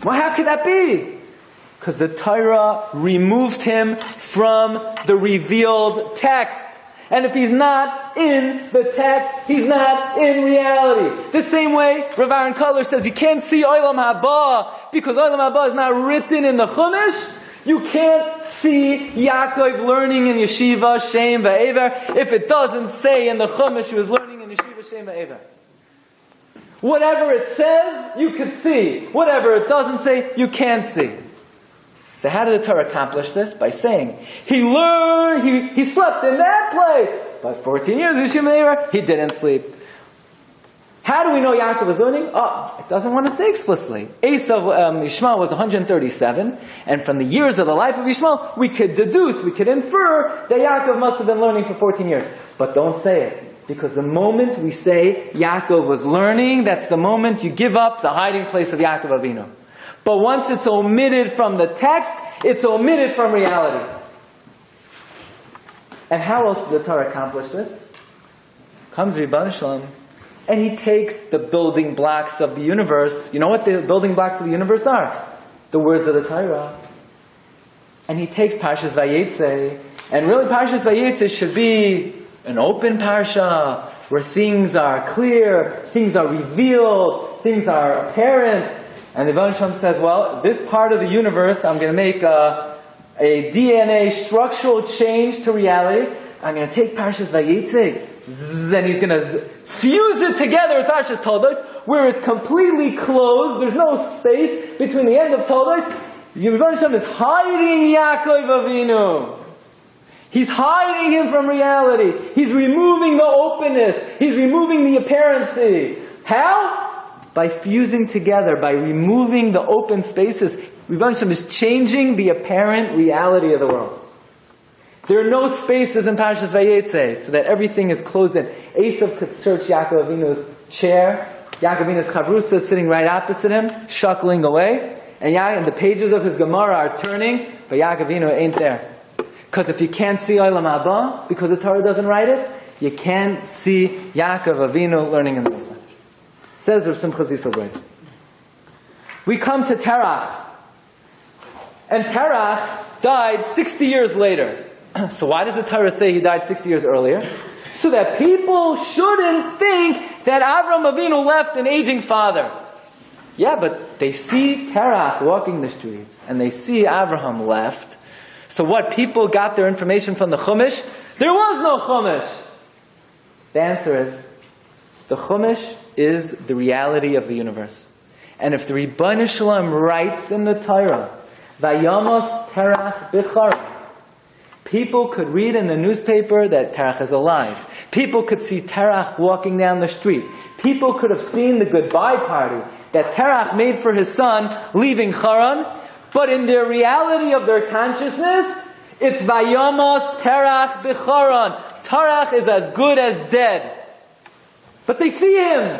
Well, how could that be? Because the Torah removed him from the revealed text. And if he's not in the text, he's not in reality. The same way, Rav Aaron Kotler says you can't see olam haba because olam haba is not written in the Chumash. You can't see Yaakov learning in Yeshiva Shem Be'ever if it doesn't say in the Chumash he was learning in Yeshiva Shem Be'ever. Whatever it says, you can see. Whatever it doesn't say, you can't see. So how did the Torah accomplish this? By saying, he learned, he slept in that place. But 14 years, he didn't sleep. How do we know Yaakov was learning? Oh, it doesn't want to say explicitly. Yishmael was 137, and from the years of the life of Yishmael, we could deduce, we could infer that Yaakov must have been learning for 14 years. But don't say it. Because the moment we say Yaakov was learning, that's the moment you give up the hiding place of Yaakov Avinu. But once it's omitted from the text, it's omitted from reality. And how else did the Torah accomplish this? Comes Rebbeinu Shalom, and he takes the building blocks of the universe. You know what the building blocks of the universe are? The words of the Torah. And he takes Parshas Vayeitzey, and really Parshas Vayeitzey should be an open Parsha, where things are clear, things are revealed, things are apparent. And the Rebbeinu Shalom says, well, this part of the universe, I'm going to make a DNA structural change to reality. I'm going to take Parshas Vayeitzey, and he's going to fuse it together with Parshas Toldos, where it's completely closed. There's no space between the end of Toldos. The Rebbeinu Shalom is hiding Yaakov Avinu. He's hiding him from reality. He's removing the openness. He's removing the apparency. How? By fusing together, by removing the open spaces. Rebbeinu Shalom is changing the apparent reality of the world. There are no spaces in Parshas Vayeitzey, so that everything is closed in. Esav could search Yaakov Avinu's chair. Yaakov Avinu's chavrusa is sitting right opposite him, shuckling away. And the pages of his Gemara are turning, but Yaakov Avinu ain't there. Because if you can't see olam haba, because the Torah doesn't write it, you can't see Yaakov Avinu learning in the Mitzvah. Says Rav Simcha Zisel Breiter. We come to Terach. And Terach died 60 years later. So why does the Torah say he died 60 years earlier? So that people shouldn't think that Avram Avinu left an aging father. Yeah, but they see Terach walking the streets, and they see Avraham left. So what, people got their information from the Chumash? There was no Chumash! The answer is, the Chumash is the reality of the universe. And if the Rebbeinu Shalom writes in the Torah, Vayamos Terach B'chara, people could read in the newspaper that Terach is alive. People could see Terach walking down the street. People could have seen the goodbye party that Terach made for his son leaving Haran. But in their reality of their consciousness, it's Vayamos Terach B'charan. Terach is as good as dead. But they see him.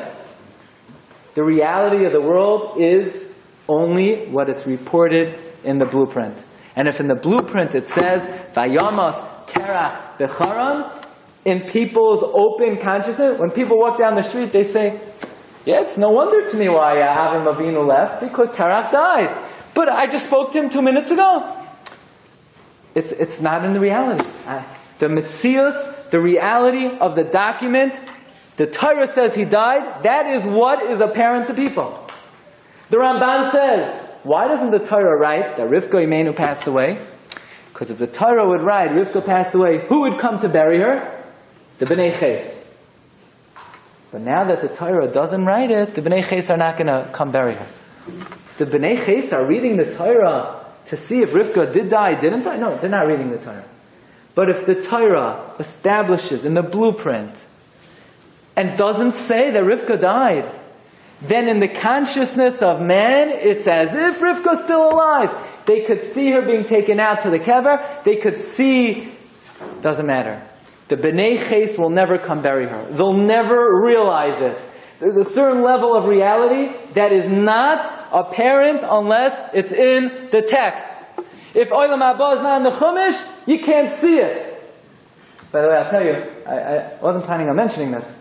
The reality of the world is only what it's reported in the blueprint. And if in the blueprint it says, Vayamos Terach B'charan, in people's open consciousness, when people walk down the street, they say, Yeah, it's no wonder to me why Avim Avinu left, because Terach died. But I just spoke to him 2 minutes ago. It's not in the reality. The Metzius, the reality of the document, the Torah says he died, that is what is apparent to people. The Ramban says, why doesn't the Torah write that Rivka Imenu passed away? Because if the Torah would write Rivka passed away, who would come to bury her? The Bnei Ches. But now that the Torah doesn't write it, the Bnei Ches are not going to come bury her. The Bnei Ches are reading the Torah to see if Rivka did die, didn't die? No, they're not reading the Torah. But if the Torah establishes in the blueprint and doesn't say that Rivka died, then in the consciousness of man, it's as if Rivka's still alive. They could see her being taken out to the kever. They could see, doesn't matter. The Bnei Ches will never come bury her. They'll never realize it. There's a certain level of reality that is not apparent unless it's in the text. If oylama is not in the Chumash, you can't see it. By the way, I'll tell you, I wasn't planning on mentioning this,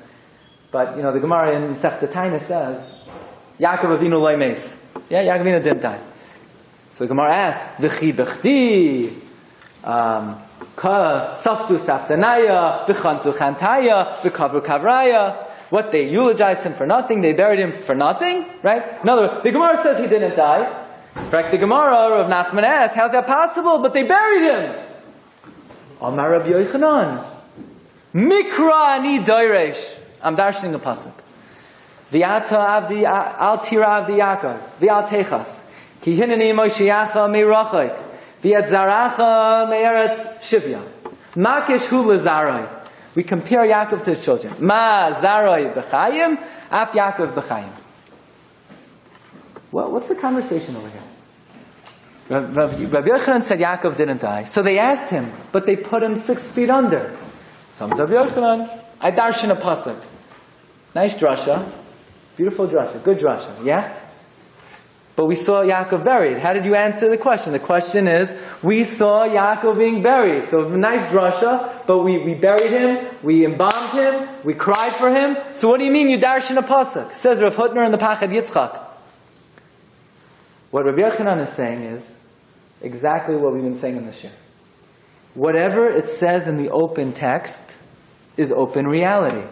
but the Gemara in Masechta Taina says, Yaakov Avinu loy meis. Yeah, Yaakov Avinu didn't die. So the Gemara asks, V'chi b'chdi, Saftu saftanaya, V'chantu chantaya, V'kavru kavraya. What, they eulogized him for nothing, they buried him for nothing, right? In other words, the Gemara says he didn't die. Right? The Gemara of Nachman asks, how's that possible? But they buried him. Amar Rabbi Yochanan, Mikra ani doiresh. I'm darshaning a pasuk. V'ata avdi al tira avdi Yaakov, v'al techas, ki hineni Moshiacha meirachik, v'et zaracha me'eretz shivya. Makish hu lezarai. We compare Yaakov to his children. Ma zarai b'chayim, af Yaakov b'chayim. Well, what's the conversation over here? Rabbi Yochanan said Yaakov didn't die. So they asked him, but they put him 6 feet under. So Rabbi Yochanan, I darshan a pasuk. Nice drasha. Beautiful drasha. Good drasha. Yeah? But we saw Yaakov buried. How did you answer the question? The question is, we saw Yaakov being buried. So nice drasha, but we buried him, we embalmed him, we cried for him. So what do you mean you darshan a pasuk? Says Rav Hutner in the Pachad Yitzchak. What Rabbi Yochanan is saying is exactly what we've been saying in the Shiur. Whatever it says in the open text is open reality.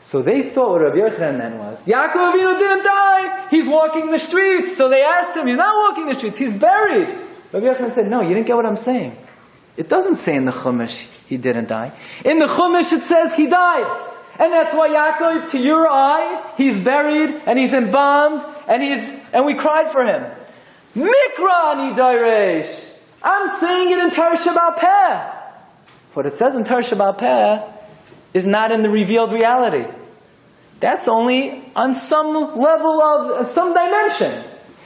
So they thought what Rabbi Yochanan meant was, Yaakov Avinu didn't die! He's walking the streets! So they asked him, he's not walking the streets, he's buried! Rabbi Yochanan said, no, you didn't get what I'm saying. It doesn't say in the Chumash he didn't die. In the Chumash it says he died. And that's why Yaakov, to your eye, he's buried, and he's embalmed, and we cried for him. Mikra ani dairesh. I'm saying it in Torah Shabbat Peh. What it says in Torah Shabbat Peh is not in the revealed reality. That's only on some level of, some dimension.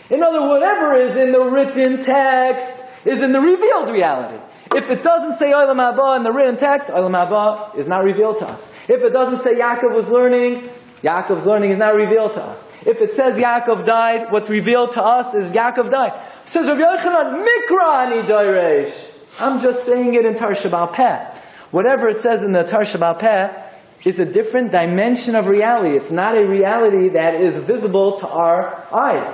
In other words, whatever is in the written text is in the revealed reality. If it doesn't say oylama in the written text, oylama is not revealed to us. If it doesn't say Yaakov was learning, Yaakov's learning is not revealed to us. If it says Yaakov died, what's revealed to us is Yaakov died. It says Rabbi Yochanan, Mikra ani dairesh. I'm just saying it in Torah Shabbat Peh. Whatever it says in the Torah Shabbat Peh is a different dimension of reality. It's not a reality that is visible to our eyes.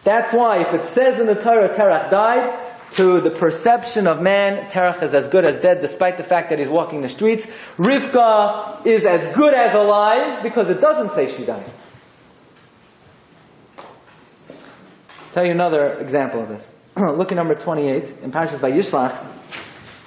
That's why if it says in the Torah, Terach died, to the perception of man, Terach is as good as dead, despite the fact that he's walking the streets. Rivka is as good as alive, because it doesn't say she died. I'll tell you another example of this. Look at number 28, in Parshas Vayishlach.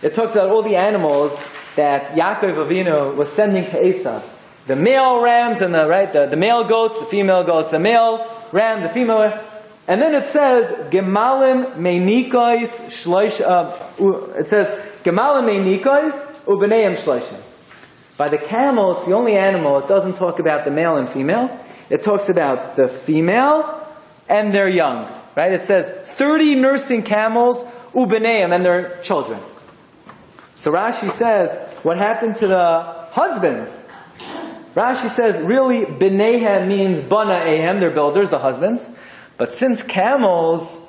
It talks about all the animals that Yaakov Avinu was sending to Esau. The male rams and the male goats, the female goats, the male ram, the female. And then it says, Gemalim meinikois shloish. It says, Gemalim meinikois ubeneim shloishim. By the camel, it's the only animal. It doesn't talk about the male and female. It talks about the female and their young. Right? It says 30 nursing camels ubeneim and their children. So Rashi says, what happened to the husbands? Rashi says, really, benehem means bana ehem. They're builders, the husbands. But since camels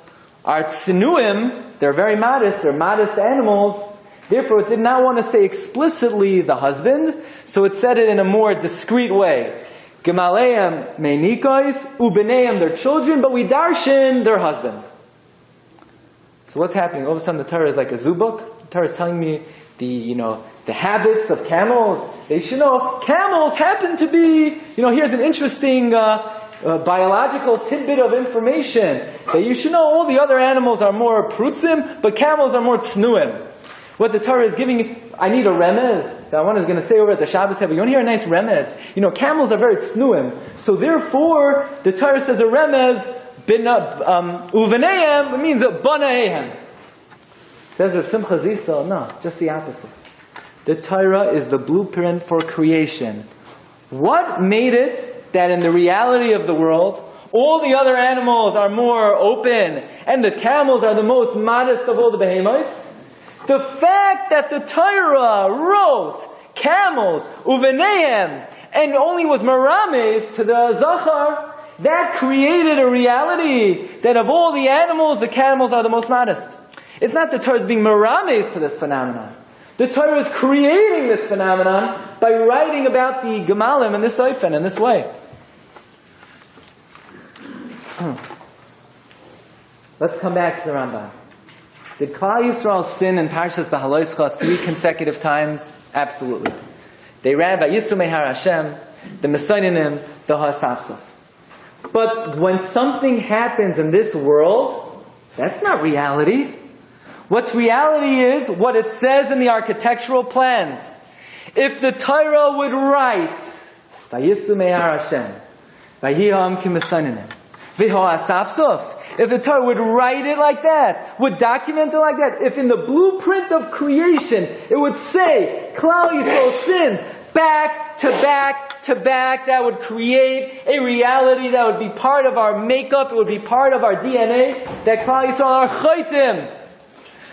are tsinuim, they're very modest, they're modest animals, therefore it did not want to say explicitly the husband, so it said it in a more discreet way. Gemaleim meinikois, ubeneim their children, but we darshan their husbands. So what's happening? All of a sudden the Torah is like a zoo book. The Torah is telling me the habits of camels. They should know camels happen to be, here's an interesting biological tidbit of information. That you should know all the other animals are more prutzim, but camels are more tznuim. What the Torah is giving, I need a remez. So one is going to say over at the Shabbos table, you want to hear a nice remez? Camels are very tznuim. So therefore, the Torah says a remez, uveneim, it means banaehem. Says Rav Simcha Zisel, no, just the opposite. The Torah is the blueprint for creation. What made it that in the reality of the world, all the other animals are more open, and the camels are the most modest of all the behemoths? The fact that the Torah wrote camels, uveneim, and only was merames to the zachar, that created a reality that of all the animals, the camels are the most modest. It's not the Torah being merames to this phenomenon. The Torah is creating this phenomenon by writing about the gemalim in this oifen, in this way. Let's come back to the Rambam. Did Klal Yisrael sin in Parshas Behaloischa 3 consecutive times? Absolutely. They ran by Yisro Mehar Hashem, the Mesoinim, the Hasafsaf. But when something happens in this world, that's not reality. What's reality is what it says in the architectural plans. If the Torah would write, Vayeitzey Mehar Hashem, Vayiham Ki Mesoinim, if the Torah would write it like that, would document it like that, if in the blueprint of creation it would say, Klal Yisrael sinned, back to back to back, that would create a reality that would be part of our makeup, it would be part of our DNA, that Klal Yisrael are chaytim.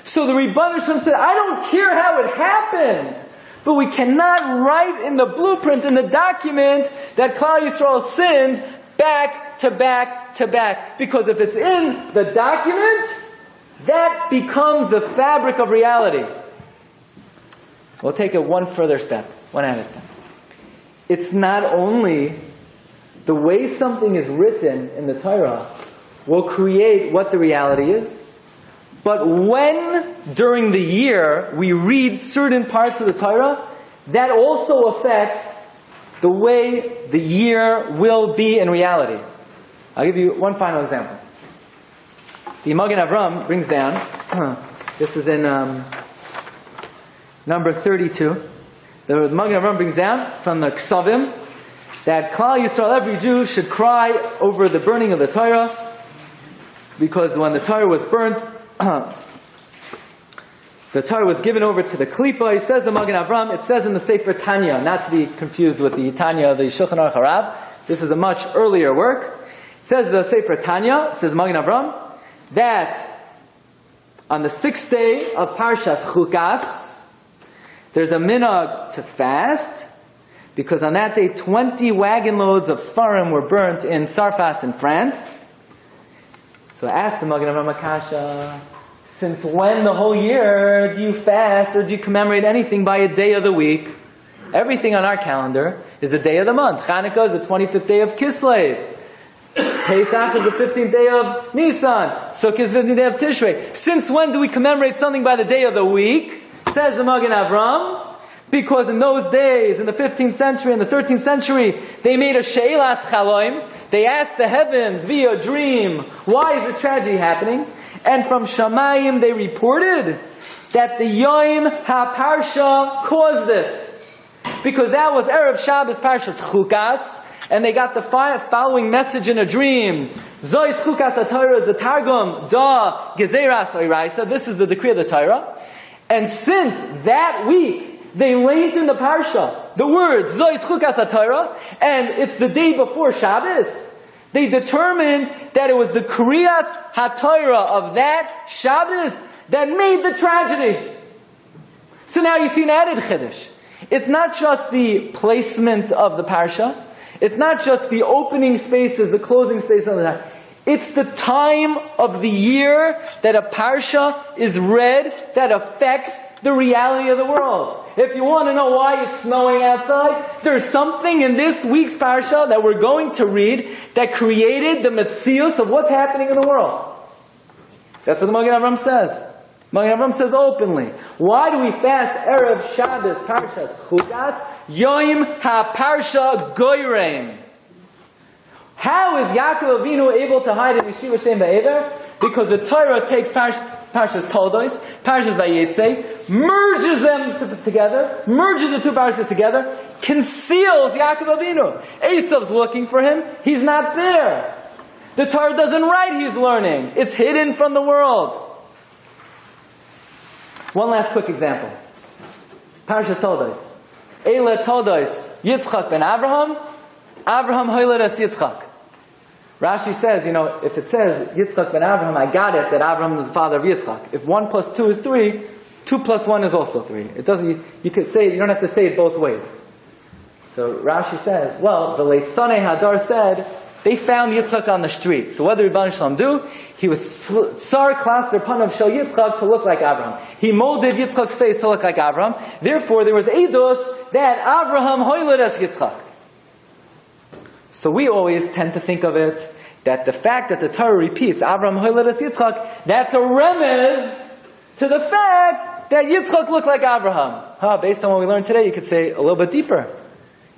So the Rebbeinu Shalom said, I don't care how it happened, but we cannot write in the blueprint, in the document, that Klal Yisrael sinned back to back to back. Because if it's in the document, that becomes the fabric of reality. We'll take it one further step, one added step. It's not only the way something is written in the Torah will create what the reality is, but when during the year we read certain parts of the Torah, that also affects the way the year will be in reality. I'll give you one final example. The Magen Avram brings down, this is in number 32, the Magen Avram brings down from the Ksavim that Klal Yisrael, every Jew, should cry over the burning of the Torah, because when the Torah was burnt, the Torah was given over to the Klippa. He says in Magen Avram, it says in the Sefer Tanya, not to be confused with the Tanya of the Shulchan Aruch Harav. This is a much earlier work. It says the Sefer Tanya, it says Magen Avram, that on the 6th day of Parshas Chukas, there's a minhag to fast, because on that day 20 wagon loads of Sfarim were burnt in Sarfas in France. So I asked the Magen Avram Akasha, since when the whole year do you fast or do you commemorate anything by a day of the week? Everything on our calendar is a day of the month. Chanukah is the 25th day of Kislev. Pesach is the 15th day of Nisan. Sukkot is the 15th day of Tishrei. Since when do we commemorate something by the day of the week? Says the Magen Avram. Because in those days, in the 15th century and the 13th century, they made a she'elas chaloim. They asked the heavens via a dream, why is this tragedy happening? And from Shamayim they reported that the Yom HaParsha caused it. Because that was Erev Shabbos Parshas Chukas, and they got the following message in a dream. Zois Chukas HaTorah is the Targum, Da Gezeras Oiraisa. This is the decree of the Torah. And since that week, they linked in the Parsha the words Zois Chukas HaTorah, and it's the day before Shabbos. They determined that it was the Kriyas HaTorah of that Shabbos that made the tragedy. So now you see an added chiddush. It's not just the placement of the Parsha. It's not just the opening spaces, the closing spaces of the Parsha. It's the time of the year that a Parsha is read that affects the reality of the world. If you want to know why it's snowing outside, there's something in this week's Parsha that we're going to read that created the metzius of what's happening in the world. That's what the Magen Avraham says. Magen Avraham says openly. Why do we fast Erev Shabbos Parshas Chudas Yom HaParsha Goyreim? How is Yaakov Avinu able to hide in Yeshiva Shem Va'ever? Because the Torah takes Parshas Toldos, Parshas Vayeitzey, merges them together, merges the two Parshas together, conceals Yaakov Avinu. Esav's looking for him, he's not there. The Torah doesn't write, he's learning. It's hidden from the world. One last quick example. Parshas Toldos. Eile Toldos, Yitzchak ben Avraham, Avraham hoiledes Yitzchak. Rashi says, if it says Yitzchak ben Avraham, I got it that Avraham is the father of Yitzchak. If 1 + 2 is 3, 2 + 1 is also 3. It doesn't. You could say, you don't have to say it both ways. So Rashi says, well, the late Sanei Hadar said they found Yitzchak on the street. So what did Rebbeinu Shalom do? He was tsar klaster panav shel Yitzchak to look like Avraham. He molded Yitzchak's face to look like Avraham. Therefore, there was eidos that Avraham hoiledes Yitzchak. So we always tend to think of it that the fact that the Torah repeats Avraham hoiledes Yitzchak, that's a remez to the fact that Yitzchak looked like Avraham. Based on what we learned today, you could say a little bit deeper.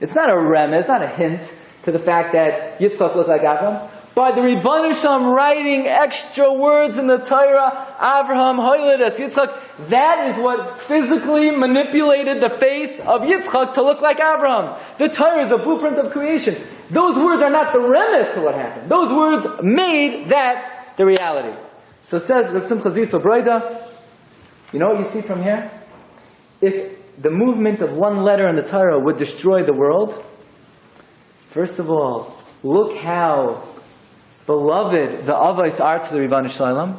It's not a remez, it's not a hint to the fact that Yitzchak looked like Avraham. By the Ribbono Shel Olam writing extra words in the Torah, Avraham hoiledes Yitzchak, that is what physically manipulated the face of Yitzchak to look like Avraham. The Torah is the blueprint of creation. Those words are not the remez to what happened. Those words made that the reality. So says Rav Simcha Zisel Broida, you know what you see from here? If the movement of one letter in the Torah would destroy the world, first of all, look how beloved the Avos are to the Ribbono Shel Olam.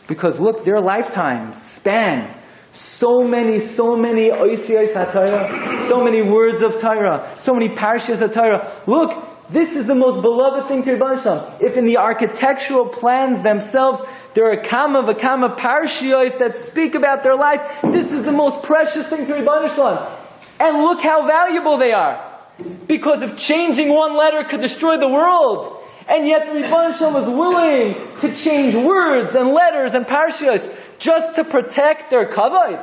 Because look, their lifetimes span so many oisiyos HaTorah, so many words of Torah, so many parshas of Torah. Look, this is the most beloved thing to Ribbono Shel Olam. If in the architectural plans themselves there are kama v'kama parshiyos that speak about their life, this is the most precious thing to Ribbono Shel Olam. And look how valuable they are. Because if changing one letter could destroy the world, and yet the Ribbono Shel Olam was willing to change words and letters and parshas just to protect their kavod.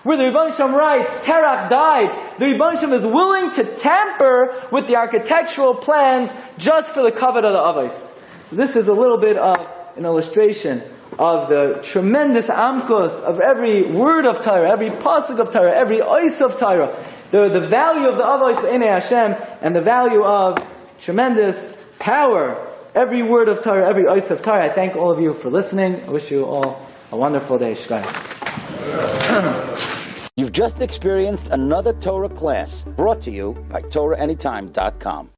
Where the Ribbono Shel Olam writes, Terach died, the Ribbono Shel Olam is willing to tamper with the architectural plans just for the kavod of the avos. So this is a little bit of an illustration of the tremendous amkos of every word of Torah, every pasuk of Torah, every ois of Torah, the value of the avos b'nei Hashem, and the value of tremendous power, every word of Torah, every ois of Torah. I thank all of you for listening. I wish you all a wonderful day. Shkaya. You've just experienced another Torah class brought to you by TorahAnytime.com.